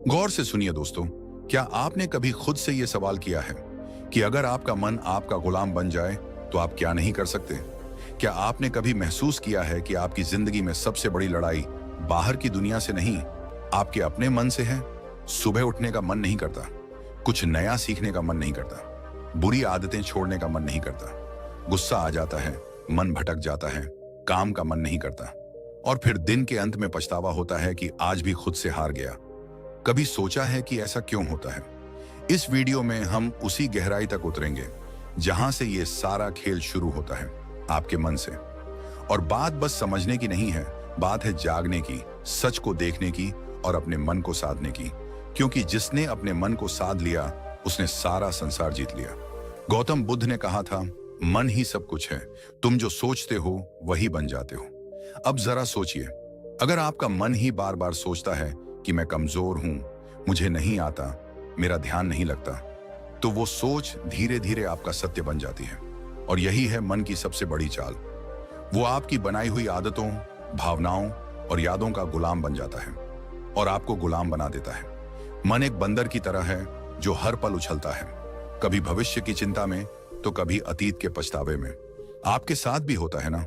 गौर से सुनिए दोस्तों, क्या आपने कभी खुद से यह सवाल किया है कि अगर आपका मन आपका गुलाम बन जाए तो आप क्या नहीं कर सकते? क्या आपने कभी महसूस किया है कि आपकी जिंदगी में सबसे बड़ी लड़ाई बाहर की दुनिया से नहीं, आपके अपने मन से है? सुबह उठने का मन नहीं करता, कुछ नया सीखने का मन नहीं करता, बुरी आदतें छोड़ने का मन नहीं करता, गुस्सा आ जाता है, मन भटक जाता है, काम का मन नहीं करता, और फिर दिन के अंत में पछतावा होता है कि आज भी खुद से हार गया। कभी सोचा है कि ऐसा क्यों होता है? इस वीडियो में हम उसी गहराई तक उतरेंगे जहां से ये सारा खेल शुरू होता है, आपके मन से। और बात बस समझने की नहीं है, बात है जागने की, सच को देखने की और अपने मन को साधने की। क्योंकि जिसने अपने मन को साध लिया उसने सारा संसार जीत लिया। गौतम बुद्ध ने कहा था, मन ही सब कुछ है, तुम जो सोचते हो वही बन जाते हो। अब जरा सोचिए, अगर आपका मन ही बार बार सोचता है कि मैं कमजोर हूं, मुझे नहीं आता, मेरा ध्यान नहीं लगता, तो वो सोच धीरे धीरे आपका सत्य बन जाती है। और यही है मन की सबसे बड़ी चाल। वो आपकी बनाई हुई आदतों, भावनाओं और यादों का गुलाम बन जाता है और आपको गुलाम बना देता है। मन एक बंदर की तरह है जो हर पल उछलता है, कभी भविष्य की चिंता में तो कभी अतीत के पछतावे में। आपके साथ भी होता है ना?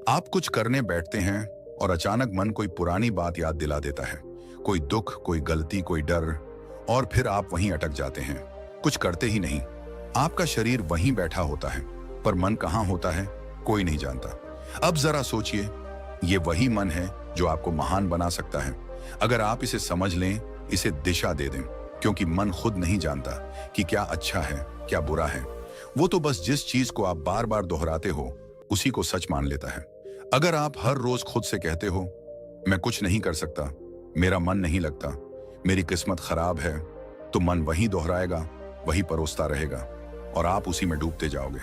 आप कुछ करने बैठते हैं और अचानक मन कोई पुरानी बात याद दिला देता है, कोई दुख, कोई गलती, कोई डर, और फिर आप वहीं अटक जाते हैं, कुछ करते ही नहीं। आपका शरीर वहीं बैठा होता है, पर मन कहाँ होता है कोई नहीं जानता। अब जरा सोचिए, ये वही मन है जो आपको महान बना सकता है अगर आप इसे समझ लें, इसे दिशा दे दें। क्योंकि मन खुद नहीं जानता कि क्या अच्छा है, क्या बुरा है। वो तो बस जिस चीज को आप बार बार दोहराते हो उसी को सच मान लेता है। अगर आप हर रोज खुद से कहते हो, मैं कुछ नहीं कर सकता, मेरा मन नहीं लगता, मेरी किस्मत खराब है, तो मन वही दोहराएगा, वही परोसता रहेगा और आप उसी में डूबते जाओगे।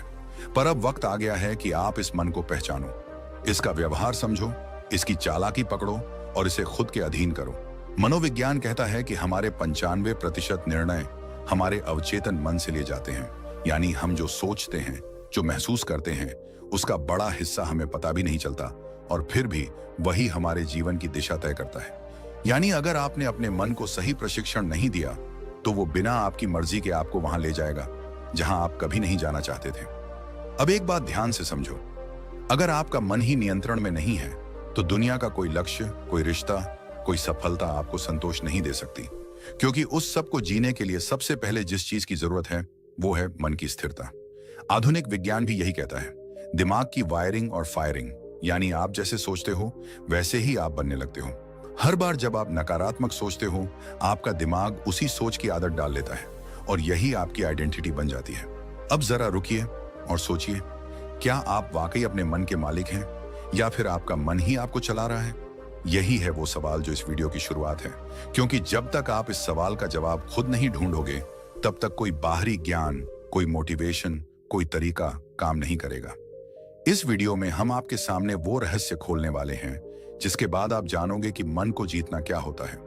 पर अब वक्त आ गया है कि आप इस मन को पहचानो, इसका व्यवहार समझो, इसकी चालाकी पकड़ो और इसे खुद के अधीन करो। मनोविज्ञान कहता है कि हमारे 95% निर्णय हमारे अवचेतन मन से लिए जाते हैं। यानी हम जो सोचते हैं, जो महसूस करते हैं, उसका बड़ा हिस्सा हमें पता भी नहीं चलता और फिर भी वही हमारे जीवन की दिशा तय करता है। यानी अगर आपने अपने मन को सही प्रशिक्षण नहीं दिया तो वो बिना आपकी मर्जी के आपको वहां ले जाएगा जहां आप कभी नहीं जाना चाहते थे। अब एक बात ध्यान से समझो, अगर आपका मन ही नियंत्रण में नहीं है तो दुनिया का कोई लक्ष्य, कोई रिश्ता, कोई सफलता आपको संतोष नहीं दे सकती। क्योंकि उस सब को जीने के लिए सबसे पहले जिस चीज की जरूरत है वो है मन की स्थिरता। आधुनिक विज्ञान भी यही कहता है, दिमाग की वायरिंग और फायरिंग, यानी आप जैसे सोचते हो वैसे ही आप बनने लगते हो। हर बार जब आप नकारात्मक सोचते हो, आपका दिमाग उसी सोच की आदत डाल लेता है और यही आपकी आइडेंटिटी बन जाती है। अब जरा रुकिए और सोचिए, क्या आप वाकई अपने मन के मालिक हैं या फिर आपका मन ही आपको चला रहा है? यही है वो सवाल जो इस वीडियो की शुरुआत है। क्योंकि जब तक आप इस सवाल का जवाब खुद नहीं ढूंढोगे तब तक कोई बाहरी ज्ञान, कोई मोटिवेशन, कोई तरीका काम नहीं करेगा। इस वीडियो में हम आपके सामने वो रहस्य खोलने वाले हैं जिसके बाद आप जानोगे कि मन को जीतना क्या होता है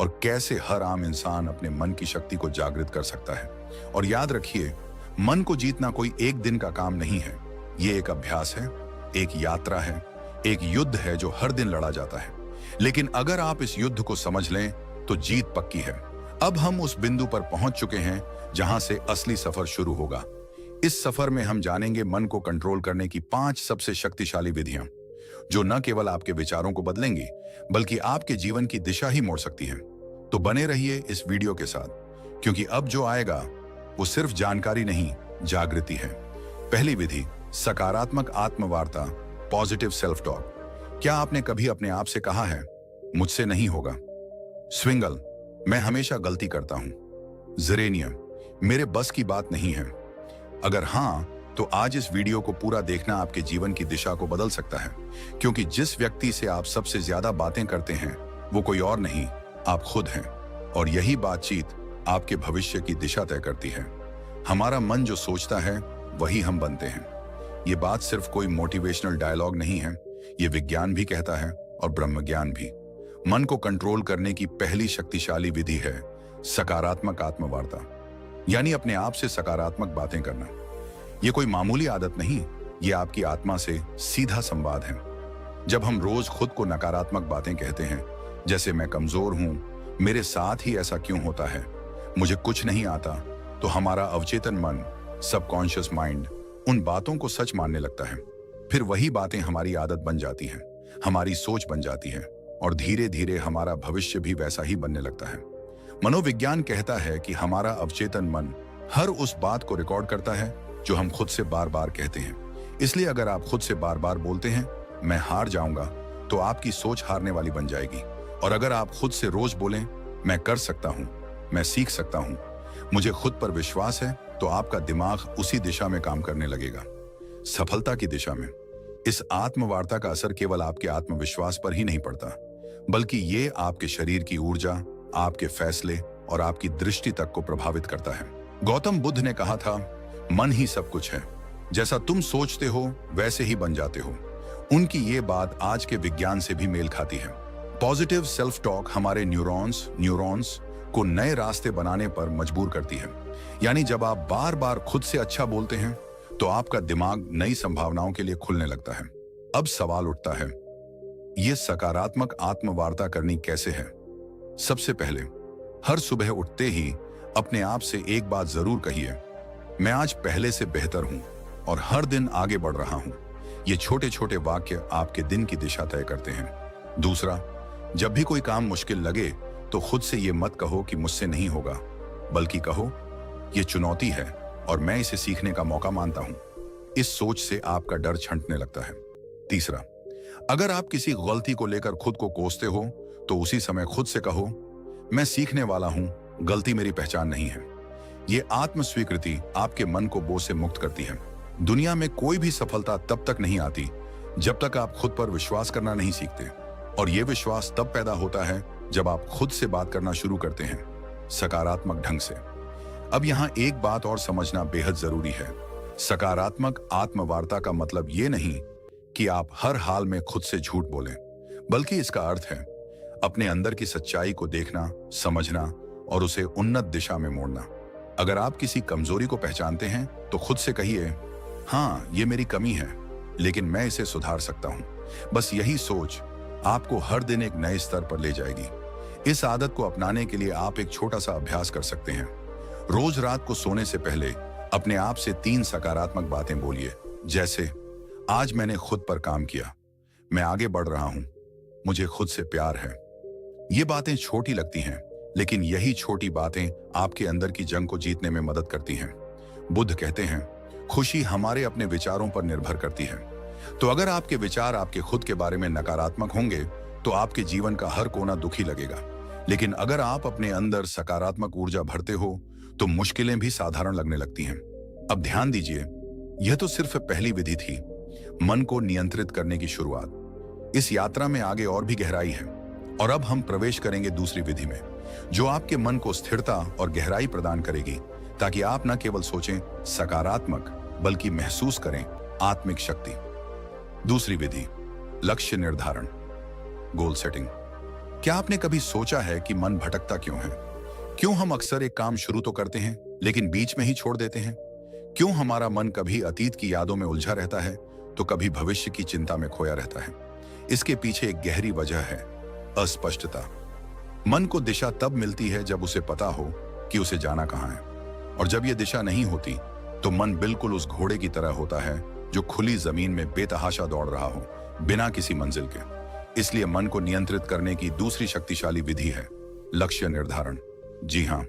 और कैसे हर आम इंसान अपने मन की शक्ति को जागृत कर सकता है। और याद रखिए, मन को जीतना कोई एक दिन का काम नहीं है, ये एक अभ्यास है, एक यात्रा है, एक युद्ध है जो हर दिन लड़ा जाता है। लेकिन अगर आप इस युद्ध को समझ लें तो जीत पक्की है। अब हम उस बिंदु पर पहुंच चुके हैं जहां से असली सफर शुरू होगा। इस सफर में हम जानेंगे मन को कंट्रोल करने की 5 सबसे शक्तिशाली विधियां, जो न केवल आपके विचारों को बदलेंगी बल्कि आपके जीवन की दिशा ही मोड़ सकती हैं। तो बने रहिए इस वीडियो के साथ, क्योंकि अब जो आएगा वो सिर्फ जानकारी नहीं, जागृति है। पहली विधि, सकारात्मक आत्मवार्ता, पॉजिटिव सेल्फ टॉक। क्या आपने कभी अपने आप से कहा है, मुझसे नहीं होगा? स्विंगल, मैं हमेशा गलती करता हूं। जेरेनियम, मेरे बस की बात नहीं है। अगर हां, तो आज इस वीडियो को पूरा देखना आपके जीवन की दिशा को बदल सकता है। क्योंकि जिस व्यक्ति से आप सबसे ज्यादा बातें करते हैं वो कोई और नहीं, आप खुद हैं। और यही बातचीत आपके भविष्य की दिशा तय करती है। हमारा मन जो सोचता है वही हम बनते हैं। ये बात सिर्फ कोई मोटिवेशनल डायलॉग नहीं है, ये विज्ञान भी कहता है और ब्रह्मज्ञान भी। मन को कंट्रोल करने की पहली शक्तिशाली विधि है सकारात्मक आत्मवार्ता, यानी अपने आप से सकारात्मक बातें करना। ये कोई मामूली आदत नहीं, ये आपकी आत्मा से सीधा संवाद है। जब हम रोज खुद को नकारात्मक बातें कहते हैं, जैसे मैं कमजोर हूं, मेरे साथ ही ऐसा क्यों होता है, मुझे कुछ नहीं आता, तो हमारा अवचेतन मन, सबकॉन्शियस माइंड उन बातों को सच मानने लगता है। फिर वही बातें हमारी आदत बन जाती हैं, हमारी सोच बन जाती है और धीरे धीरे हमारा भविष्य भी वैसा ही बनने लगता है। मनोविज्ञान कहता है कि हमारा अवचेतन मन हर उस बात को रिकॉर्ड करता है जो हम खुद से बार बार कहते हैं। इसलिए अगर आप खुद से बार बार बोलते हैं मैं हार जाऊंगा, तो आपकी सोच हारने वाली बन जाएगी। और अगर आप खुद से रोज बोलें मैं कर सकता हूं, मैं सीख सकता हूं, मुझे खुद पर विश्वास है, तो आपका दिमाग उसी दिशा में काम करने लगेगा, सफलता की दिशा में। इस आत्मवार्ता का असर केवल आपके आत्मविश्वास पर ही नहीं पड़ता, बल्कि ये आपके शरीर की ऊर्जा, आपके फैसले और आपकी दृष्टि तक को प्रभावित करता है। गौतम बुद्ध ने कहा था, मन ही सब कुछ है, जैसा तुम सोचते हो वैसे ही बन जाते हो। उनकी ये बात आज के विज्ञान से भी मेल खाती है। पॉजिटिव सेल्फ टॉक हमारे न्यूरॉन्स को नए रास्ते बनाने पर मजबूर करती है। यानी जब आप बार बार खुद से अच्छा बोलते हैं तो आपका दिमाग नई संभावनाओं के लिए खुलने लगता है। अब सवाल उठता है, यह सकारात्मक आत्मवार्ता करनी कैसे है? सबसे पहले, हर सुबह उठते ही अपने आप से एक बात जरूर कहिए, मैं आज पहले से बेहतर हूं और हर दिन आगे बढ़ रहा हूं। ये छोटे छोटे वाक्य आपके दिन की दिशा तय करते हैं। दूसरा, जब भी कोई काम मुश्किल लगे तो खुद से ये मत कहो कि मुझसे नहीं होगा, बल्कि कहो ये चुनौती है और मैं इसे सीखने का मौका मानता हूं। इस सोच से आपका डर छंटने लगता है। तीसरा, अगर आप किसी गलती को लेकर खुद को कोसते हो तो उसी समय खुद से कहो, मैं सीखने वाला हूं, गलती मेरी पहचान नहीं है। ये आत्म स्वीकृति आपके मन को बोझ से मुक्त करती है। दुनिया में कोई भी सफलता तब तक नहीं आती जब तक आप खुद पर विश्वास करना नहीं सीखते, और यह विश्वास तब पैदा होता है जब आप खुद से बात करना शुरू करते हैं, सकारात्मक ढंग से। अब यहां एक बात और समझना बेहद जरूरी है। सकारात्मक आत्मवार्ता का मतलब ये नहीं कि आप हर हाल में खुद से झूठ बोलें, बल्कि इसका अर्थ है अपने अंदर की सच्चाई को देखना, समझना और उसे उन्नत दिशा में मोड़ना। अगर आप किसी कमजोरी को पहचानते हैं तो खुद से कहिए, हाँ ये मेरी कमी है, लेकिन मैं इसे सुधार सकता हूं। बस यही सोच आपको हर दिन एक नए स्तर पर ले जाएगी। इस आदत को अपनाने के लिए आप एक छोटा सा अभ्यास कर सकते हैं। रोज रात को सोने से पहले अपने आप से 3 सकारात्मक बातें बोलिए, जैसे आज मैंने खुद पर काम किया, मैं आगे बढ़ रहा हूं, मुझे खुद से प्यार है। ये बातें छोटी लगती हैं, लेकिन यही छोटी बातें आपके अंदर की जंग को जीतने में मदद करती हैं। बुद्ध कहते हैं, खुशी हमारे अपने विचारों पर निर्भर करती है। तो अगर आपके विचार आपके खुद के बारे में नकारात्मक होंगे तो आपके जीवन का हर कोना दुखी लगेगा। लेकिन अगर आप अपने अंदर सकारात्मक ऊर्जा भरते हो तो मुश्किलें भी साधारण लगने लगती हैं। अब ध्यान दीजिए, यह तो सिर्फ पहली विधि थी, मन को नियंत्रित करने की शुरुआत। इस यात्रा में आगे और भी गहराई है, और अब हम प्रवेश करेंगे दूसरी विधि में, जो आपके मन को स्थिरता और गहराई प्रदान करेगी, ताकि आप न केवल सोचें सकारात्मक, बल्कि महसूस करें आत्मिक शक्ति। दूसरी विधि, लक्ष्य निर्धारण, गोल सेटिंग। क्या आपने कभी सोचा है कि मन भटकता क्यों है? क्यों हम अक्सर एक काम शुरू तो करते हैं लेकिन बीच में ही छोड़ देते हैं? क्यों हमारा मन कभी अतीत की यादों में उलझा रहता है तो कभी भविष्य की चिंता में खोया रहता है? इसके पीछे एक गहरी वजह है, अस्पष्टता। मन को दिशा तब मिलती है जब उसे पता हो कि उसे जाना कहां है, और जब यह दिशा नहीं होती तो मन बिल्कुल उस घोड़े की तरह होता है जो खुली जमीन में बेतहाशा दौड़ रहा हो, बिना किसी मंजिल के। इसलिए मन को नियंत्रित करने की दूसरी शक्तिशाली विधि है लक्ष्य निर्धारण। जी हां,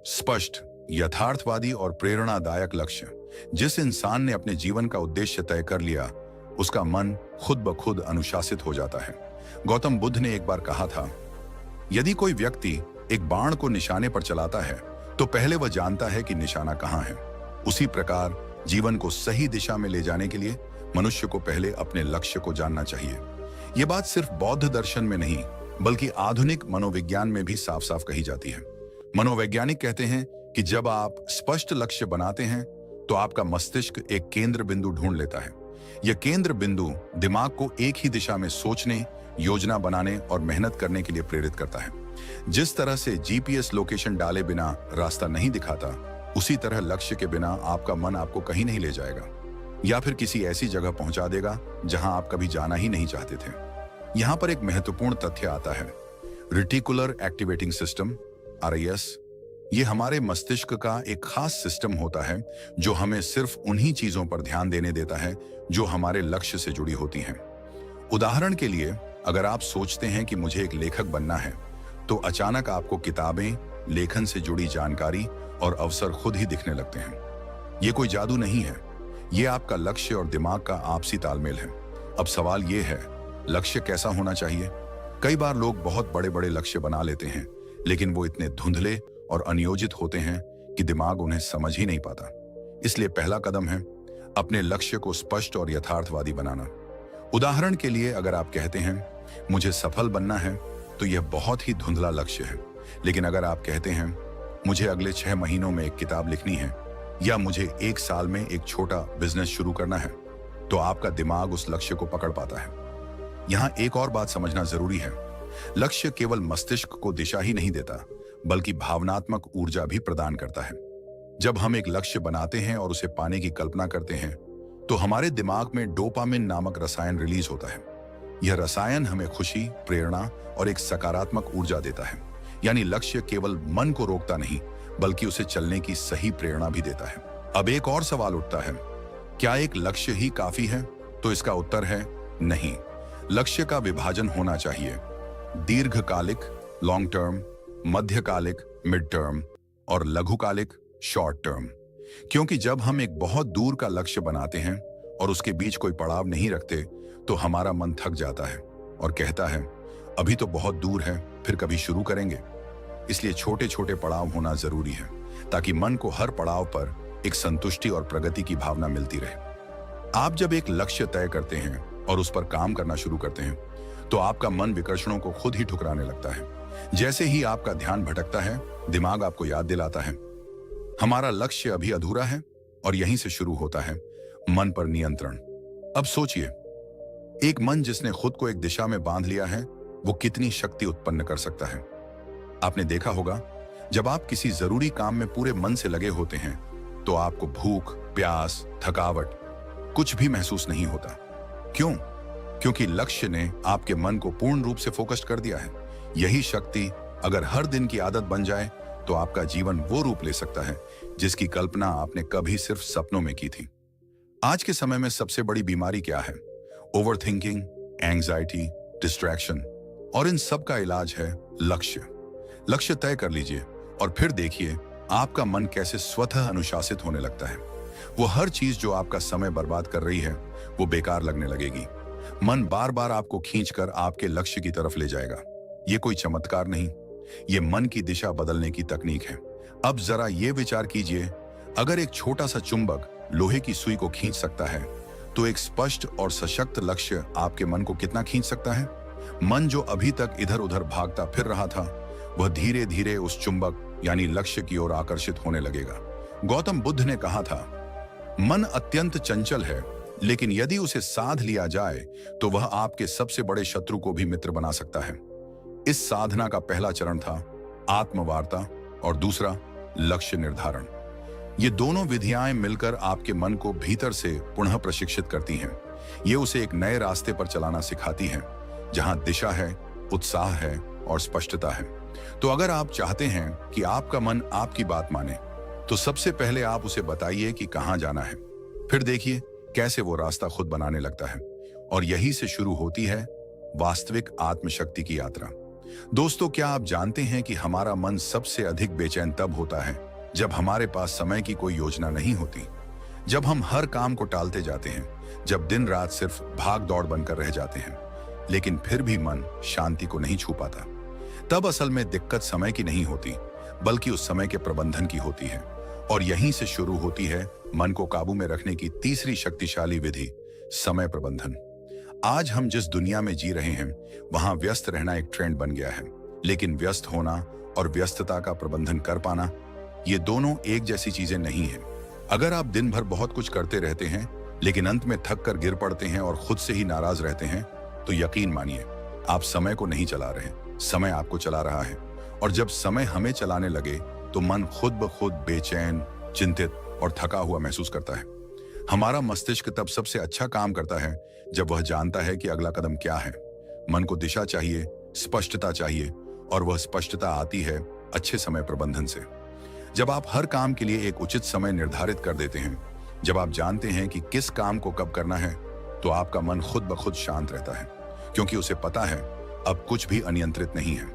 स्पष्ट, यथार्थवादी और प्रेरणादायक लक्ष्य। जिस इंसान ने अपने जीवन का उद्देश्य तय कर लिया, उसका मन खुद ब खुद अनुशासित हो जाता है। गौतम बुद्ध ने एक बार कहा था, यदि कोई व्यक्ति एक बाण को निशाने पर चलाता है तो पहले वह जानता है कि निशाना कहां है। उसी प्रकार जीवन को सही दिशा में ले जाने के लिए मनुष्य को पहले अपने लक्ष्य को जानना चाहिए। यह बात सिर्फ बौद्ध दर्शन में नहीं, बल्कि आधुनिक मनोविज्ञान में भी साफ साफ कही जाती है। मनोवैज्ञानिक कहते हैं कि जब आप स्पष्ट लक्ष्य बनाते हैं तो आपका मस्तिष्क एक केंद्र बिंदु ढूंढ लेता है। यह केंद्र बिंदु दिमाग को एक ही दिशा में सोचने, योजना बनाने और मेहनत करने के लिए प्रेरित करता है। जिस तरह से जीपीएस लोकेशन डाले बिना रास्ता नहीं दिखाता, उसी तरह लक्ष्य के बिना आपका मन आपको कहीं नहीं ले जाएगा, या फिर किसी ऐसी जगह पहुंचा देगा जहां आप कभी जाना ही नहीं चाहते थे। यहां पर एक महत्वपूर्ण तथ्य आता है, रेटिकुलर एक्टिवेटिंग सिस्टम RIS, ये हमारे मस्तिष्क का एक खास सिस्टम होता है जो हमें सिर्फ उन्हीं चीजों पर ध्यान देने देता है जो हमारे लक्ष्य से जुड़ी होती हैं। उदाहरण के लिए, अगर आप सोचते हैं कि मुझे एक लेखक बनना है, तो अचानक आपको किताबें, लेखन से जुड़ी जानकारी और अवसर खुद ही दिखने लगते हैं। ये कोई जादू नहीं है, ये आपका लक्ष्य और दिमाग का आपसी तालमेल है। अब सवाल ये है, लक्ष्य कैसा होना चाहिए? कई बार लोग बहुत बड़े बड़े लक्ष्य बना लेते हैं, लेकिन वो इतने धुंधले और अनियोजित होते हैं कि दिमाग उन्हें समझ ही नहीं पाता। इसलिए पहला कदम है अपने लक्ष्य को स्पष्ट और यथार्थवादी बनाना। उदाहरण के लिए, अगर आप कहते हैं मुझे सफल बनना है, तो यह बहुत ही धुंधला लक्ष्य है। लेकिन अगर आप कहते हैं मुझे अगले 6 महीनों में एक किताब लिखनी है, या मुझे 1 साल में एक छोटा बिजनेस शुरू करना है, तो आपका दिमाग उस लक्ष्य को पकड़ पाता है। यहां एक और बात समझना जरूरी है, लक्ष्य केवल मस्तिष्क को दिशा ही नहीं देता, बल्कि भावनात्मक ऊर्जा भी प्रदान करता है। जब हम एक लक्ष्य बनाते हैं और उसे पाने की कल्पना करते हैं, तो हमारे दिमाग में डोपामिन नामक रसायन रिलीज होता है। यह रसायन हमें खुशी, प्रेरणा और एक सकारात्मक ऊर्जा देता है। यानी लक्ष्य केवल मन को रोकता नहीं, बल्कि उसे चलने की सही प्रेरणा भी देता है। अब एक और सवाल उठता है, क्या एक लक्ष्य ही काफी है? तो इसका उत्तर है नहीं। लक्ष्य का विभाजन होना चाहिए, दीर्घकालिक लॉन्ग टर्म, मध्यकालिक मिड टर्म और लघुकालिक शॉर्ट टर्म। क्योंकि जब हम एक बहुत दूर का लक्ष्य बनाते हैं और उसके बीच कोई पड़ाव नहीं रखते, तो हमारा मन थक जाता है और कहता है अभी तो बहुत दूर है, फिर कभी शुरू करेंगे। इसलिए छोटे छोटे पड़ाव होना जरूरी है, ताकि मन को हर पड़ाव पर एक संतुष्टि और प्रगति की भावना मिलती रहे। आप जब एक लक्ष्य तय करते हैं और उस पर काम करना शुरू करते हैं, तो आपका मन विकर्षणों को खुद ही ठुकराने लगता है। जैसे ही आपका ध्यान भटकता है, दिमाग आपको याद दिलाता है हमारा लक्ष्य अभी अधूरा है, और यहीं से शुरू होता है मन पर नियंत्रण। अब सोचिए, एक मन जिसने खुद को एक दिशा में बांध लिया है, वो कितनी शक्ति उत्पन्न कर सकता है। आपने देखा होगा, जब आप किसी जरूरी काम में पूरे मन से लगे होते हैं, तो आपको भूख, प्यास, थकावट कुछ भी महसूस नहीं होता। क्यों? क्योंकि लक्ष्य ने आपके मन को पूर्ण रूप से फोकस्ड कर दिया है। यही शक्ति अगर हर दिन की आदत बन जाए, तो आपका जीवन वो रूप ले सकता है जिसकी कल्पना आपने कभी सिर्फ सपनों में की थी। आज के समय में सबसे बड़ी बीमारी क्या है? ओवर थिंकिंग, एंग्जाइटी, डिस्ट्रैक्शन, और इन सब का इलाज है लक्ष्य। लक्ष्य तय कर लीजिए और फिर देखिए आपका मन कैसे स्वतः अनुशासित होने लगता है। वो हर चीज जो आपका समय बर्बाद कर रही है, वो बेकार लगने लगेगी। मन बार बार आपको खींचकर आपके लक्ष्य की तरफ ले जाएगा। ये कोई चमत्कार नहीं, ये मन की दिशा बदलने की तकनीक है। अब जरा ये विचार कीजिए, अगर एक छोटा सा चुंबक लोहे की सुई को खींच सकता है, तो एक स्पष्ट और सशक्त लक्ष्य आपके मन को कितना खींच सकता है? मन जो अभी तक इधर उधर भागता फिर रहा था, वह धीरे धीरे उस चुंबक यानी लक्ष्य की ओर आकर्षित होने लगेगा। गौतम बुद्ध ने कहा था, मन अत्यंत चंचल है, लेकिन यदि उसे साध लिया जाए, तो वह आपके सबसे बड़े शत्रु को भी मित्र बना सकता है। इस साधना का पहला चरण था आत्मवार्ता और दूसरा लक्ष्य निर्धारण। ये दोनों विधियां मिलकर आपके मन को भीतर से पुनः प्रशिक्षित करती हैं। ये उसे एक नए रास्ते पर चलाना सिखाती हैं, जहां दिशा है, उत्साह है और स्पष्टता है। तो अगर आप चाहते हैं कि आपका मन आपकी बात माने, तो सबसे पहले आप उसे बताइए कि कहां जाना है। फिर देखिए कैसे वो रास्ता खुद बनाने लगता है। और यही से शुरू होती है वास्तविक आत्मशक्ति की यात्रा। दोस्तों, क्या आप जानते हैं कि हमारा मन सबसे अधिक बेचैन तब होता है जब हमारे पास समय की कोई योजना नहीं होती, जब हम हर काम को टालते जाते हैं, जब दिन रात सिर्फ भाग दौड़ बनकर रह जाते हैं, लेकिन फिर भी मन शांति को नहीं छू पाता। तब असल में दिक्कत समय की नहीं होती, बल्कि उस समय के प्रबंधन की होती है। और यहीं से शुरू होती है मन को काबू में रखने की तीसरी शक्तिशाली विधि, समय प्रबंधन। आज हम जिस दुनिया में जी रहे हैं, वहां व्यस्त रहना एक ट्रेंड बन गया है, लेकिन व्यस्त होना और व्यस्तता का प्रबंधन कर पाना, ये दोनों एक जैसी चीजें नहीं हैं। अगर आप दिन भर बहुत कुछ करते रहते हैं, लेकिन अंत में थक कर गिर पड़ते हैं और खुद से ही नाराज रहते हैं, तो यकीन मानिए आप समय को नहीं चला रहे, समय आपको चला रहा है। और जब समय हमें चलाने लगे, तो मन खुद ब खुद बेचैन, चिंतित और थका हुआ महसूस करता है। हमारा मस्तिष्क तब सबसे अच्छा काम करता है जब वह जानता है कि अगला कदम क्या है। मन को दिशा चाहिए, स्पष्टता चाहिए और वह स्पष्टता आती है अच्छे समय प्रबंधन से। जब आप हर काम के लिए एक उचित समय निर्धारित कर देते हैं, जब आप जानते हैं कि किस काम को कब करना है, तो आपका मन खुद ब खुद शांत रहता है, क्योंकि उसे पता है अब कुछ भी अनियंत्रित नहीं है।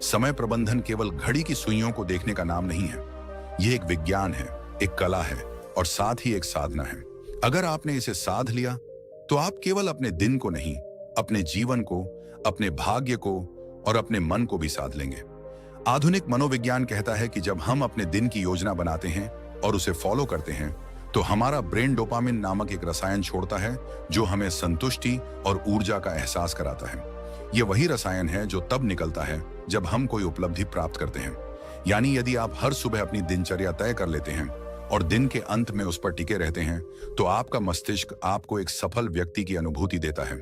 समय प्रबंधन केवल घड़ी की सुइयों को देखने का नाम नहीं है। यह एक विज्ञान है, एक कला है और साथ ही एक साधना है। अगर आपने इसे साध लिया तो आप केवल अपने दिन को नहीं, अपने जीवन को, अपने भाग्य को और अपने मन को भी साध लेंगे। आधुनिक मनोविज्ञान कहता है कि जब हम अपने दिन की योजना बनाते हैं और उसे फॉलो करते हैं, तो हमारा ब्रेन डोपामिन नामक एक रसायन छोड़ता है जो हमें संतुष्टि और ऊर्जा का एहसास कराता है। यह वही रसायन है जो तब निकलता है जब हम कोई उपलब्धि प्राप्त करते हैं। यानी यदि आप हर सुबह अपनी दिनचर्या तय कर लेते हैं और दिन के अंत में उस पर टिके रहते हैं, तो आपका मस्तिष्क आपको एक सफल व्यक्ति की अनुभूति देता है,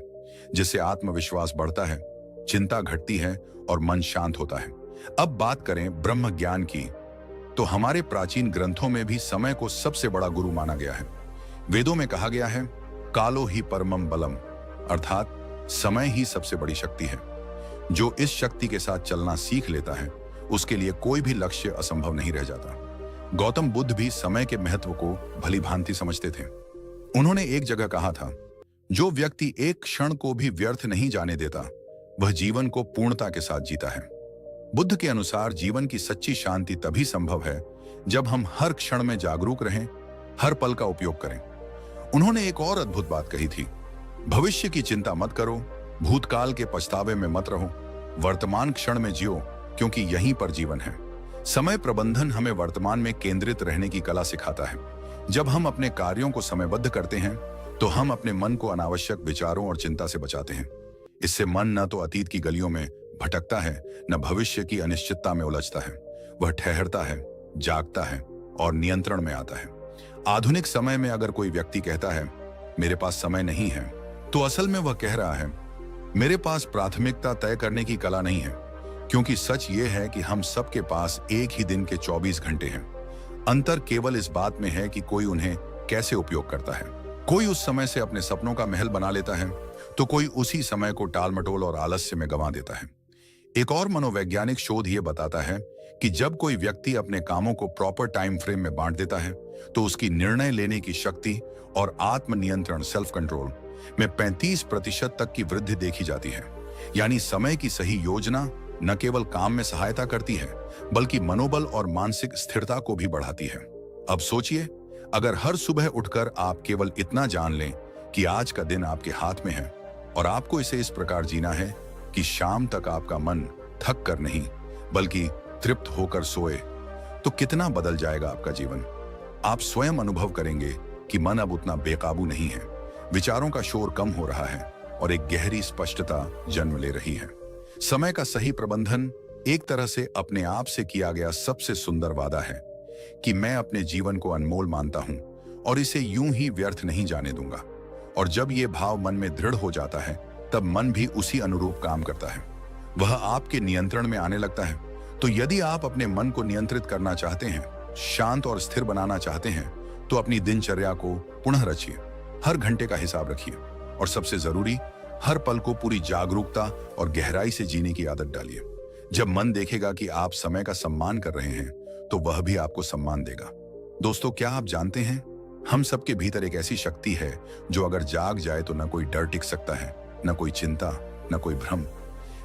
जिससे आत्मविश्वास बढ़ता है, चिंता घटती है और मन शांत होता है। अब बात करें ब्रह्म ज्ञान की, तो हमारे प्राचीन ग्रंथों में भी समय को सबसे बड़ा गुरु माना गया है। वेदों में कहा गया है, कालो ही परमम बलम, अर्थात समय ही सबसे बड़ी शक्ति है। जो इस शक्ति के साथ चलना सीख लेता है, उसके लिए कोई भी लक्ष्य असंभव नहीं रह जाता। गौतम बुद्ध भी समय के महत्व को भली भांति समझते थे। उन्होंने एक जगह कहा था, जो व्यक्ति एक क्षण को भी व्यर्थ नहीं जाने देता, वह जीवन को पूर्णता के साथ जीता है। बुद्ध के अनुसार जीवन की सच्ची शांति तभी संभव है जब हम हर क्षण में जागरूक रहें, हर पल का उपयोग करें। उन्होंने एक और अद्भुत बात कही थी, भविष्य की चिंता मत करो, भूतकाल के पछतावे में मत रहो, वर्तमान क्षण में जियो, क्योंकि यहीं पर जीवन है। समय प्रबंधन हमें वर्तमान में केंद्रित रहने की कला सिखाता है। जब हम अपने कार्यों को समयबद्ध करते हैं, तो हम अपने मन को अनावश्यक विचारों और चिंता से बचाते हैं। इससे मन न तो अतीत की गलियों में भटकता है, न भविष्य की अनिश्चितता में उलझता है। वह ठहरता है, जागता है और नियंत्रण में आता है। आधुनिक समय में अगर कोई व्यक्ति कहता है, मेरे पास समय नहीं है, तो असल में वह कह रहा है, मेरे पास प्राथमिकता तय करने की कला नहीं है। क्योंकि सच ये है कि हम सबके पास एक ही दिन के 24 घंटे हैं। अंतर केवल इस बात में है कि कोई उन्हें कैसे उपयोग करता है। कोई उस समय से अपने सपनों का महल बना लेता है, तो कोई उसी समय को टालमटोल और आलस्य में गंवा देता है। एक और मनोवैज्ञानिक शोध ये बताता है कि जब कोई व्यक्ति अपने कामों को प्रॉपर टाइम फ्रेम में बांट देता है, तो उसकी निर्णय लेने की शक्ति और आत्मनियंत्रण सेल्फ कंट्रोल में 35% तक की वृद्धि देखी जाती है। यानी समय की सही योजना न केवल काम में सहायता करती है, बल्कि मनोबल और मानसिक स्थिरता को भी बढ़ाती है। अब सोचिए, अगर हर सुबह उठकर आप केवल इतना जान लें कि आज का दिन आपके हाथ में है और आपको इसे इस प्रकार जीना है कि शाम तक आपका मन थक कर नहीं बल्कि तृप्त होकर सोए, तो कितना बदल जाएगा आपका जीवन। आप स्वयं अनुभव करेंगे कि मन अब उतना बेकाबू नहीं है, विचारों का शोर कम हो रहा है और एक गहरी स्पष्टता जन्म ले रही है। समय का सही प्रबंधन एक तरह से अपने आप से किया गया सबसे सुंदर वादा है कि मैं अपने जीवन को अनमोल मानता हूं और इसे यूं ही व्यर्थ नहीं जाने दूंगा। और जब यह भाव मन में दृढ़ हो जाता है, तब मन भी उसी अनुरूप काम करता है, वह आपके नियंत्रण में आने लगता है। तो यदि आप अपने मन को नियंत्रित करना चाहते हैं, शांत और स्थिर बनाना चाहते हैं, तो अपनी दिनचर्या को पुनः रचिए, हर घंटे का हिसाब रखिए और सबसे जरूरी, हर पल को पूरी जागरूकता और गहराई से जीने की आदत डालिए। जब मन देखेगा कि आप समय का सम्मान कर रहे हैं, तो वह भी आपको सम्मान देगा। दोस्तों, क्या आप जानते हैं, हम सबके भीतर एक ऐसी शक्ति है जो अगर जाग जाए तो न कोई डर टिक सकता है, न कोई चिंता, न कोई भ्रम।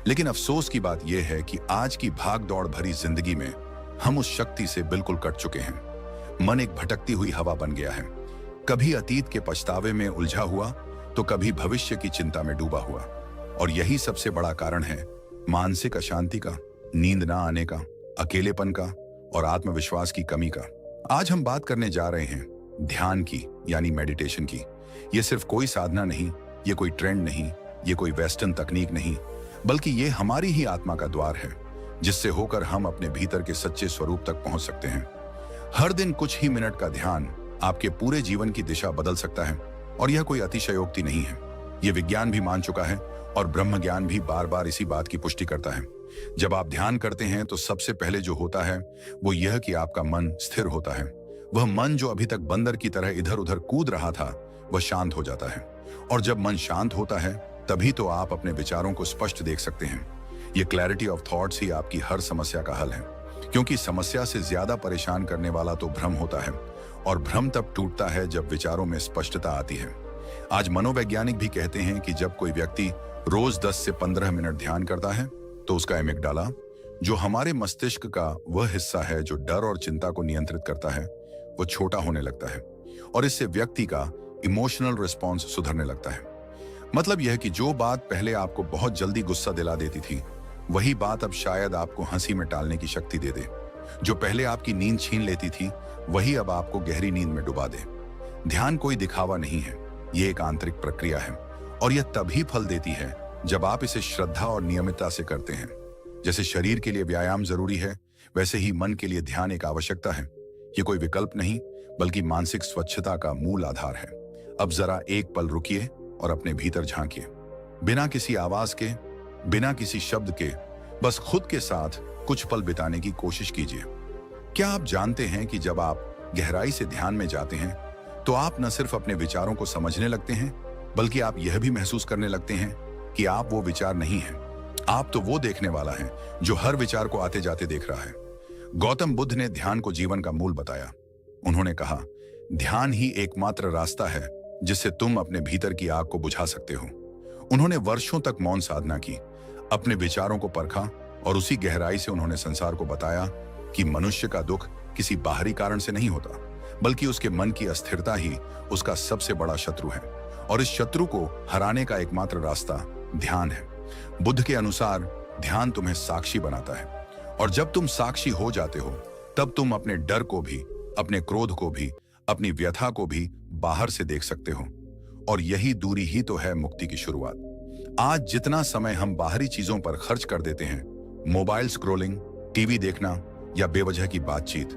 लेकिन अफसोस की बात यह है कि आज की भाग दौड़ भरी जिंदगी में हम उस शक्ति से बिल्कुल कट चुके हैं। मन एक भटकती हुई हवा बन गया है, कभी अतीत के पछतावे में उलझा हुआ, तो कभी भविष्य की चिंता में डूबा हुआ। और यही सबसे बड़ा कारण है मानसिक अशांति का, नींद ना आने का, अकेलेपन का और आत्मविश्वास की कमी का। आज हम बात करने जा रहे हैं ध्यान की, यानी मेडिटेशन की। ये सिर्फ कोई साधना नहीं, ये कोई ट्रेंड नहीं, ये कोई वेस्टर्न तकनीक नहीं, बल्कि ये हमारी ही आत्मा का द्वार है, जिससे होकर हम अपने भीतर के सच्चे स्वरूप तक पहुंच सकते हैं। हर दिन कुछ ही मिनट का ध्यान आपके पूरे जीवन की दिशा बदल सकता है। और यह कोई अतिशयोक्ति नहीं है, यह विज्ञान भी मान चुका है और ब्रह्म ज्ञान भी बार बार इसी बात की पुष्टि करता है। जब आप ध्यान करते हैं, तो सबसे पहले जो होता है वो यह कि आपका मन स्थिर होता है। वह मन जो अभी तक बंदर की तरह इधर उधर कूद रहा था, वह शांत हो जाता है। और जब मन शांत होता है, तभी तो आप अपने विचारों को स्पष्ट देख सकते हैं। ये क्लैरिटी ऑफ थॉट्स ही आपकी हर समस्या का हल है, क्योंकि समस्या से ज्यादा परेशान करने वाला तो भ्रम होता है, और भ्रम तब टूटता है जब विचारों में स्पष्टता आती है। आज मनोवैज्ञानिक भी कहते हैं कि जब कोई व्यक्ति रोज 10 से 15 मिनट ध्यान करता है तो उसका एमिगडाला, जो हमारे मस्तिष्क का वह हिस्सा है जो डर और चिंता को नियंत्रित करता है, वो छोटा होने लगता है, और इससे व्यक्ति का इमोशनल रिस्पॉन्स सुधरने लगता है। मतलब यह कि जो बात पहले आपको बहुत जल्दी गुस्सा दिला देती थी, वही बात अब शायद आपको हंसी में टालने की शक्ति दे दे। जो पहले आपकी नींद छीन लेती थी, वही अब आपको गहरी नींद में डुबा दे। ध्यान कोई दिखावा नहीं है, ये एक आंतरिक प्रक्रिया है, और यह तभी फल देती है जब आप इसे श्रद्धा और नियमितता से करते हैं। जैसे शरीर के लिए व्यायाम जरूरी है, वैसे ही मन के लिए ध्यान एक आवश्यकता है। ये कोई विकल्प नहीं, बल्कि मानसिक स्वच्छता का मूल आधार है। अब जरा एक पल रुकिए और अपने भीतर झांकिए, बिना किसी आवाज के, बिना किसी शब्द के, बस खुद के साथ कुछ पल बिताने की कोशिश कीजिए। क्या आप जानते हैं कि जब आप गहराई से ध्यान में जाते हैं तो आप न सिर्फ अपने विचारों को समझने लगते हैं, बल्कि आप यह भी महसूस करने लगते हैं कि आप वो विचार नहीं हैं। आप तो वो देखने वाला है जो हर विचार को आते जाते देख रहा है। गौतम बुद्ध ने ध्यान को जीवन का मूल बताया। उन्होंने कहा, ध्यान ही एकमात्र रास्ता है जिससे तुम अपने भीतर की आग को बुझा सकते हो। उन्होंने वर्षों तक मौन साधना की, अपने विचारों को परखा, और उसी गहराई से उन्होंने संसार को बताया कि मनुष्य का दुख किसी बाहरी कारण से नहीं होता, बल्कि उसके मन की अस्थिरता ही उसका सबसे बड़ा शत्रु है, और इस शत्रु को हराने का एकमात्र रास्ता ध्यान है। बुद्ध के अनुसार ध्यान तुम्हें साक्षी बनाता है, और जब तुम साक्षी हो जाते हो, तब तुम अपने डर को भी, अपने क्रोध को भी, अपनी व्यथा को भी बाहर से देख सकते हो। और यही दूरी ही तो है मुक्ति की शुरुआत। आज जितना समय हम बाहरी चीजों पर खर्च कर देते हैं, मोबाइल स्क्रोलिंग, टीवी देखना या बेवजह की बातचीत,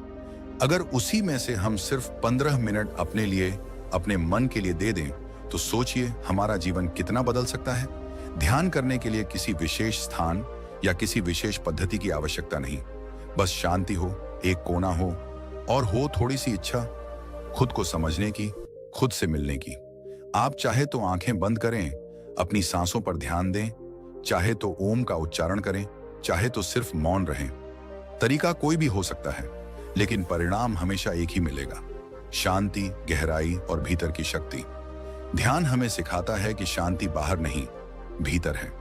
अगर उसी में से हम सिर्फ 15 मिनट अपने लिए, अपने मन के लिए दे दें, तो सोचिए हमारा जीवन कितना बदल सकता है। ध्यान करने के लिए किसी विशेष स्थान या किसी विशेष पद्धति की आवश्यकता नहीं, बस शांति हो, एक कोना हो, और हो थोड़ी सी इच्छा खुद को समझने की, खुद से मिलने की। आप चाहे तो आंखें बंद करें, अपनी सांसों पर ध्यान दें, चाहे तो ओम का उच्चारण करें, चाहे तो सिर्फ मौन रहें। तरीका कोई भी हो सकता है, लेकिन परिणाम हमेशा एक ही मिलेगा, शांति, गहराई और भीतर की शक्ति। ध्यान हमें सिखाता है कि शांति बाहर नहीं, भीतर है।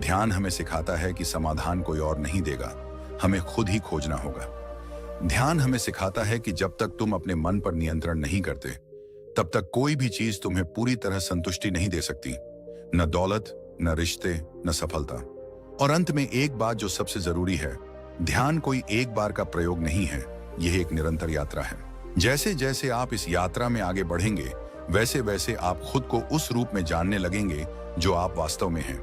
ध्यान हमें सिखाता है कि समाधान कोई और नहीं देगा, हमें खुद ही खोजना होगा। ध्यान हमें सिखाता है कि जब तक तुम अपने मन पर नियंत्रण नहीं करते, तब तक कोई भी चीज तुम्हें पूरी तरह संतुष्टि नहीं दे सकती, न दौलत, न रिश्ते, न सफलता। और अंत में एक बात जो सबसे जरूरी है, ध्यान कोई एक बार का प्रयोग नहीं है, यह एक निरंतर यात्रा है। जैसे जैसे आप इस यात्रा में आगे बढ़ेंगे, वैसे वैसे आप खुद को उस रूप में जानने लगेंगे जो आप वास्तव में हैं।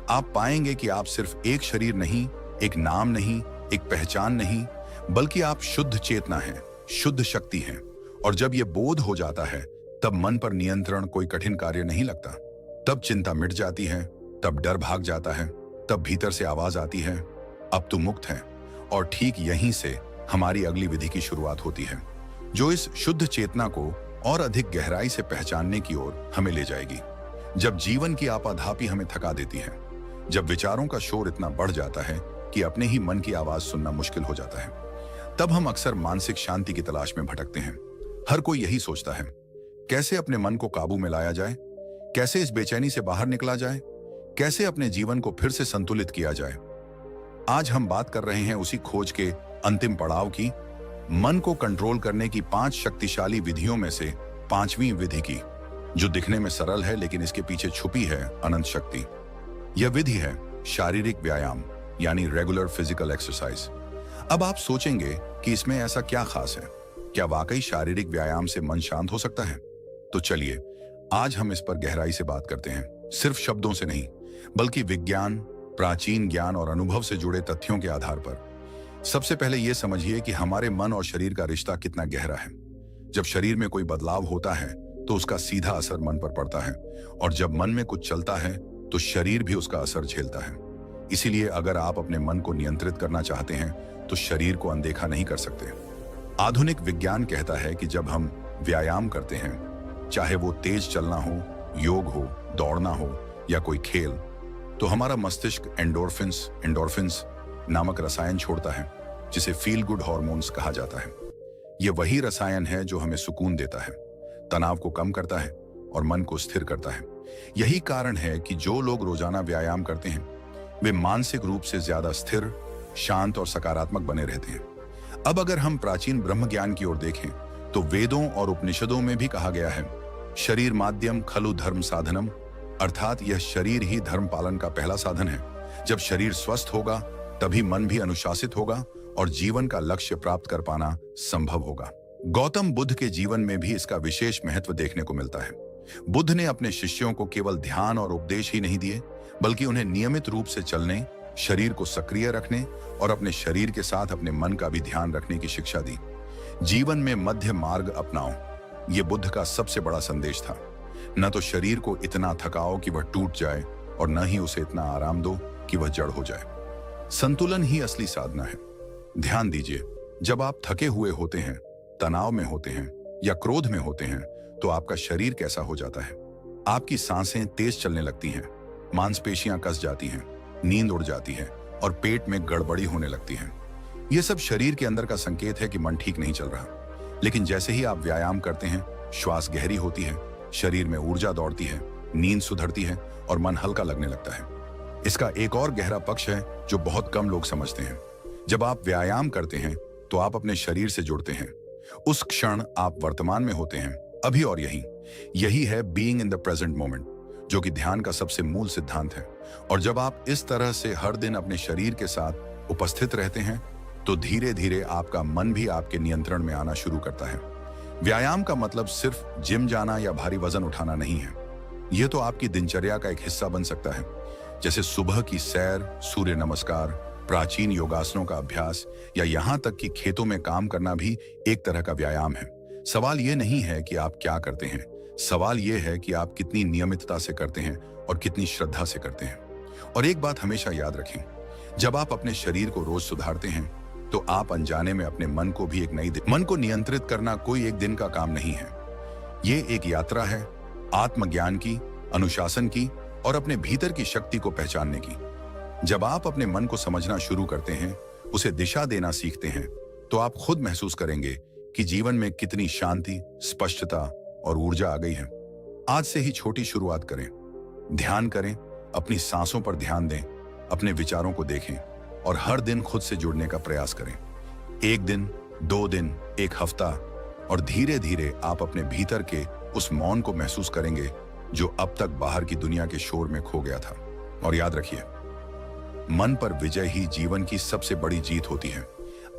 आप पाएंगे कि आप सिर्फ एक शरीर नहीं, एक नाम नहीं, एक पहचान नहीं, बल्कि आप शुद्ध चेतना हैं, शुद्ध शक्ति हैं। और जब यह बोध हो जाता है, तब मन पर नियंत्रण कोई कठिन कार्य नहीं लगता। तब चिंता मिट जाती है, तब डर भाग जाता है, तब भीतर से आवाज आती है, अब तुम मुक्त हैं। और ठीक यहीं से हमारी अगली विधि की शुरुआत होती है, जो इस शुद्ध चेतना को और अधिक गहराई से पहचानने की ओर हमें ले जाएगी। जब जीवन की आपाधापी हमें थका देती है, जब विचारों का शोर इतना बढ़ जाता है कि अपने ही मन की आवाज सुनना मुश्किल हो जाता है, तब हम अक्सर मानसिक शांति की तलाश में भटकते हैं। हर कोई यही सोचता है, कैसे अपने मन को काबू में लाया जाए, कैसे इस बेचैनी से बाहर निकला जाए, कैसे अपने जीवन को फिर से संतुलित किया जाए। आज हम बात कर रहे हैं उसी खोज के अंतिम पड़ाव की, मन को कंट्रोल करने की 5 शक्तिशाली विधियों में से 5वीं विधि की, जो दिखने में सरल है लेकिन इसके पीछे छुपी है अनंत शक्ति। यह विधि है शारीरिक व्यायाम, यानी रेगुलर फिजिकल एक्सरसाइज। अब आप सोचेंगे कि इसमें ऐसा क्या खास है, क्या वाकई शारीरिक व्यायाम से मन शांत हो सकता है? तो चलिए आज हम इस पर गहराई से बात करते हैं, सिर्फ शब्दों से नहीं, बल्कि विज्ञान, प्राचीन ज्ञान और अनुभव से जुड़े तथ्यों के आधार पर। सबसे पहले यह समझिए कि हमारे मन और शरीर का रिश्ता कितना गहरा है। जब शरीर में कोई बदलाव होता है तो उसका सीधा असर मन पर पड़ता है, और जब मन में कुछ चलता है तो शरीर भी उसका असर झेलता है। इसीलिए अगर आप अपने मन को नियंत्रित करना चाहते हैं तो शरीर को अनदेखा नहीं कर सकते। आधुनिक विज्ञान कहता है कि जब हम व्यायाम करते हैं, चाहे वो तेज चलना हो, योग हो, दौड़ना हो या कोई खेल, तो हमारा मस्तिष्क एंडोर्फिन्स एंडोर्फिन्स नामक रसायन छोड़ता है, जिसे फील गुड हॉर्मोन्स कहा जाता है। यह वही रसायन है जो हमें सुकून देता है, तनाव को कम करता है और मन को स्थिर करता है। यही कारण है कि जो लोग रोजाना व्यायाम करते हैं वे मानसिक रूप से ज्यादा स्थिर, शांत और सकारात्मक बने रहते हैं। अब अगर हम प्राचीन ब्रह्म ज्ञान की ओर देखें तो वेदों और उपनिषदों में भी कहा गया है, शरीर माध्यम खलु धर्म साधनम, अर्थात यह शरीर ही धर्म पालन का पहला साधन है। जब शरीर स्वस्थ होगा तभी मन भी अनुशासित होगा और जीवन का लक्ष्य प्राप्त कर पाना संभव होगा। गौतम बुद्ध के जीवन में भी इसका विशेष महत्व देखने को मिलता है। बुद्ध ने अपने शिष्यों को केवल ध्यान और उपदेश ही नहीं दिए, बल्कि उन्हें नियमित रूप से चलने, शरीर को सक्रिय रखने और अपने शरीर के साथ अपने मन का भी ध्यान रखने की शिक्षा दी। जीवन में मध्य मार्ग अपनाओ, ये बुद्ध का सबसे बड़ा संदेश था। न तो शरीर को इतना थकाओ कि वह टूट जाए और न ही उसे इतना आराम दो कि वह जड़ हो जाए। संतुलन ही असली साधना है। ध्यान दीजिए, जब आप थके हुए होते हैं, तनाव में होते हैं या क्रोध में होते हैं तो आपका शरीर कैसा हो जाता है? आपकी सांसें तेज चलने लगती हैं, मांसपेशियां कस जाती हैं, नींद उड़ जाती है और पेट में गड़बड़ी होने लगती है। यह सब शरीर के अंदर का संकेत है कि मन ठीक नहीं चल रहा। लेकिन जैसे ही आप व्यायाम करते हैं, श्वास गहरी होती है, शरीर में ऊर्जा दौड़ती है, नींद सुधरती है और मन हल्का लगने लगता है। इसका एक और गहरा पक्ष है जो बहुत कम लोग समझते हैं। जब आप व्यायाम करते हैं तो आप अपने शरीर से जुड़ते हैं। उस क्षण आप वर्तमान में होते हैं, अभी और यही है being in the present moment, जो कि ध्यान का सबसे मूल सिद्धांत है। और जब आप इस तरह से हर दिन अपने शरीर के साथ उपस्थित रहते हैं तो धीरे धीरे आपका मन भी आपके नियंत्रण में आना शुरू करता है। व्यायाम का मतलब सिर्फ जिम जाना या भारी वजन उठाना नहीं है। यह तो आपकी दिनचर्या का एक हिस्सा बन सकता है, जैसे सुबह की सैर, सूर्य नमस्कार, प्राचीन योगासनों का अभ्यास या यहाँ तक कि खेतों में काम करना भी एक तरह का व्यायाम है। सवाल यह नहीं है कि आप क्या करते हैं, सवाल यह है कि आप कितनी नियमितता से करते हैं और कितनी श्रद्धा से करते हैं। और एक बात हमेशा याद रखें, जब आप अपने शरीर को रोज सुधारते हैं तो आप अनजाने में अपने मन को भी एक मन को नियंत्रित करना कोई एक दिन का काम नहीं है। ये एक यात्रा है, आत्मज्ञान की, अनुशासन की और अपने भीतर की शक्ति को पहचानने की। जब आप अपने मन को समझना शुरू करते हैं, उसे दिशा देना सीखते हैं, तो आप खुद महसूस करेंगे कि जीवन में कितनी शांति, स्पष्टता और ऊर्जा आ गई है। आज से ही छोटी शुरुआत करें, ध्यान करें, अपनी सांसों पर ध्यान दें, अपने विचारों को देखें और हर दिन खुद से जुड़ने का प्रयास करें। एक दिन, 2 दिन, 1 हफ्ता और धीरे धीरे आप अपने भीतर के उस मौन को महसूस करेंगे जो अब तक बाहर की दुनिया के शोर में खो गया था। और याद रखिए, मन पर विजय ही जीवन की सबसे बड़ी जीत होती है।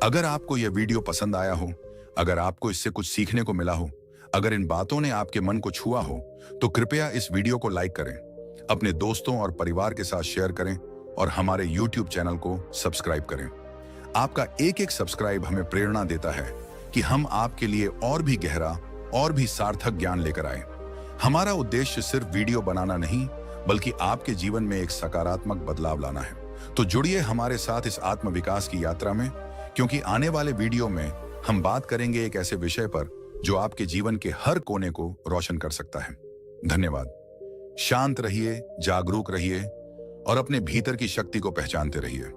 अगर आपको यह वीडियो पसंद आया हो, अगर आपको इससे कुछ सीखने को मिला हो, अगर इन बातों ने आपके मन को छुआ हो, तो कृपया इस वीडियो को लाइक करें, अपने दोस्तों और परिवार के साथ शेयर करें और हमारे YouTube चैनल को सब्सक्राइब करें। आपका एक एक सब्सक्राइब हमें प्रेरणा देता है कि हम आपके लिए और भी गहरा और भी सार्थक ज्ञान लेकर आए। हमारा उद्देश्य सिर्फ वीडियो बनाना नहीं, बल्कि आपके जीवन में एक सकारात्मक बदलाव लाना है। तो जुड़िए हमारे साथ इस आत्मविकास की यात्रा में, क्योंकि आने वाले वीडियो में हम बात करेंगे एक ऐसे विषय पर जो आपके जीवन के हर कोने को रोशन कर सकता है। धन्यवाद। शांत रहिए, जागरूक रहिए और अपने भीतर की शक्ति को पहचानते रहिए।